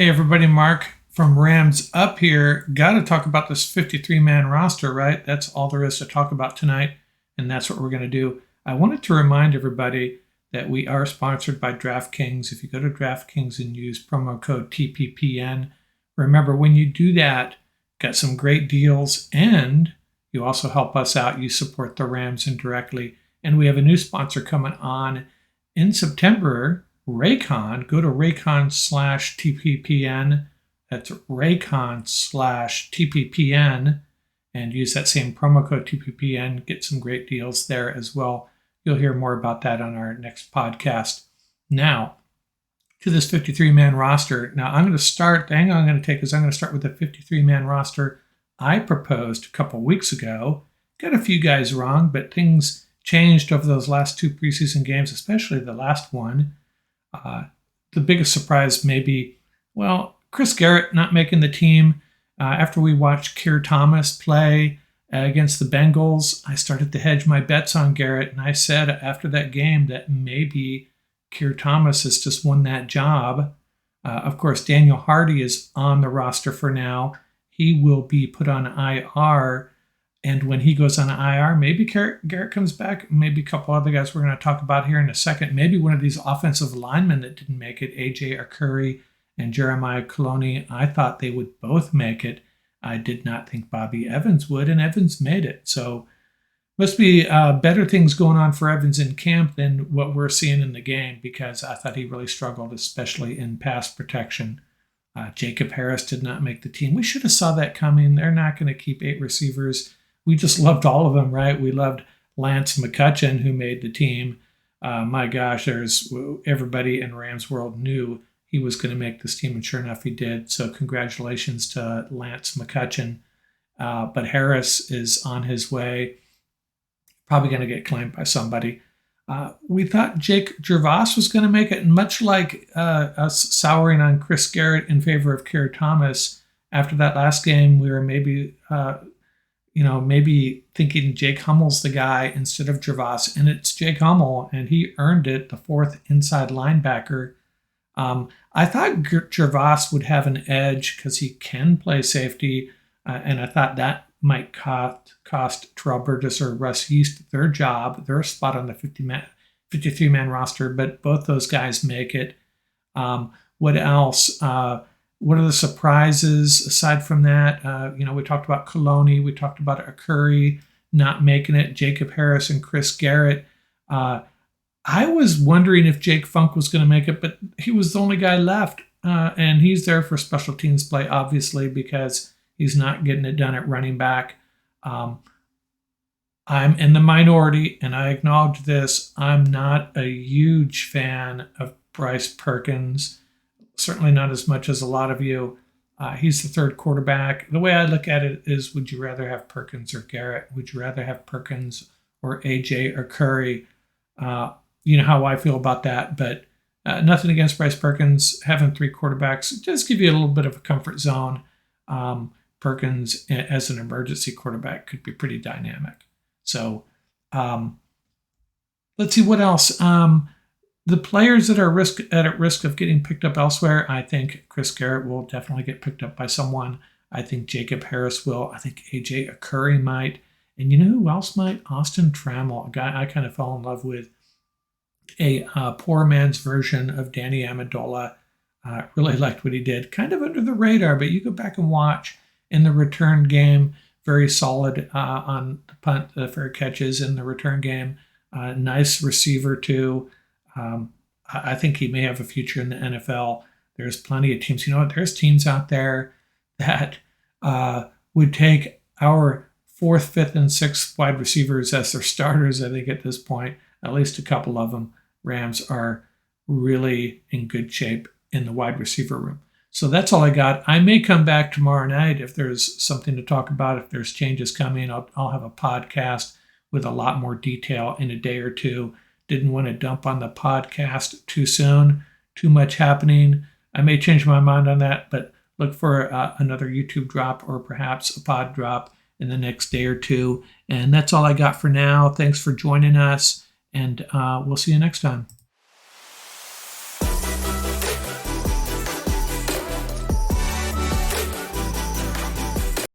Hey everybody, Mark from Rams Up here. Got to talk about this 53-man roster, right? That's all there is to talk about tonight, and that's what we're going to do. I wanted to remind everybody that we are sponsored by DraftKings. If you go to DraftKings and use promo code TPPN, remember when you do that, got some great deals, and you also help us out. You support the Rams indirectly, and we have a new sponsor coming on in September. Raycon, go to Raycon/TPPN. That's Raycon/TPPN, and use that same promo code TPPN. Get some great deals there as well. You'll hear more about that on our next podcast. Now, to this 53-man roster. Now, I'm going to start, the angle I'm going to take is I'm going to start with the 53-man roster I proposed a couple weeks ago. Got a few guys wrong, but things changed over those last two preseason games, especially the last one. The biggest surprise maybe, Chris Garrett not making the team. After we watched Keir Thomas play against the Bengals, I started to hedge my bets on Garrett, and I said after that game that maybe Keir Thomas has just won that job. Of course, Daniel Hardy is on the roster for now. He will be put on IR, and when he goes on IR, maybe Garrett comes back, maybe a couple other guys we're going to talk about here in a second. Maybe one of these offensive linemen that didn't make it, AJ Arcuri and Jeremiah Coloni. I thought they would both make it. I did not think Bobby Evans would, and Evans made it. So must be better things going on for Evans in camp than what we're seeing in the game, because I thought he really struggled, especially in pass protection. Jacob Harris did not make the team. We should have saw that coming. They're not going to keep 8 receivers. We just loved all of them, right? We loved Lance McCutcheon, who made the team. My gosh, everybody in Rams world knew he was going to make this team, and sure enough, he did. So congratulations to Lance McCutcheon. But Harris is on his way, probably going to get claimed by somebody. We thought Jake Gervais was going to make it, and much like us souring on Chris Garrett in favor of Keir Thomas, after that last game, we were maybe thinking Jake Hummel's the guy instead of Gervais, and it's Jake Hummel, and he earned it, the 4th inside linebacker. I thought Gervais would have an edge because he can play safety, and I thought that might cost Terrell Burgess or Russ Yeast their job, their spot on the 53-man roster, but both those guys make it. What else? What are the surprises aside from that? We talked about Coloni. We talked about Arcuri not making it, Jacob Harris and Chris Garrett. I was wondering if Jake Funk was going to make it, but he was the only guy left. And he's there for special teams play, obviously, because he's not getting it done at running back. I'm in the minority, and I acknowledge this. I'm not a huge fan of Bryce Perkins. Certainly not as much as a lot of you. He's the 3rd quarterback. The way I look at it is, would you rather have Perkins or Garrett? Would you rather have Perkins or AJ or Curry? You know how I feel about that, but nothing against Bryce Perkins. Having 3 quarterbacks does give you a little bit of a comfort zone. Perkins, as an emergency quarterback, could be pretty dynamic. So let's see what else. The players that are at risk of getting picked up elsewhere, I think Chris Garrett will definitely get picked up by someone. I think Jacob Harris will. I think AJ Arcuri might. And you know who else might? Austin Trammell, a guy I kind of fell in love with. A poor man's version of Danny Amendola. Really liked what he did. Kind of under the radar, but you go back and watch in the return game. Very solid on the punt, the fair catches in the return game. Nice receiver, too. I think he may have a future in the NFL. There's plenty of teams. There's teams out there that would take our 4th, 5th, and 6th wide receivers as their starters, I think, at this point. At least a couple of them. Rams are really in good shape in the wide receiver room. So that's all I got. I may come back tomorrow night if there's something to talk about. If there's changes coming, I'll have a podcast with a lot more detail in a day or two. Didn't want to dump on the podcast too soon. Too much happening. I may change my mind on that, but look for another YouTube drop or perhaps a pod drop in the next day or two. And that's all I got for now. Thanks for joining us, and we'll see you next time.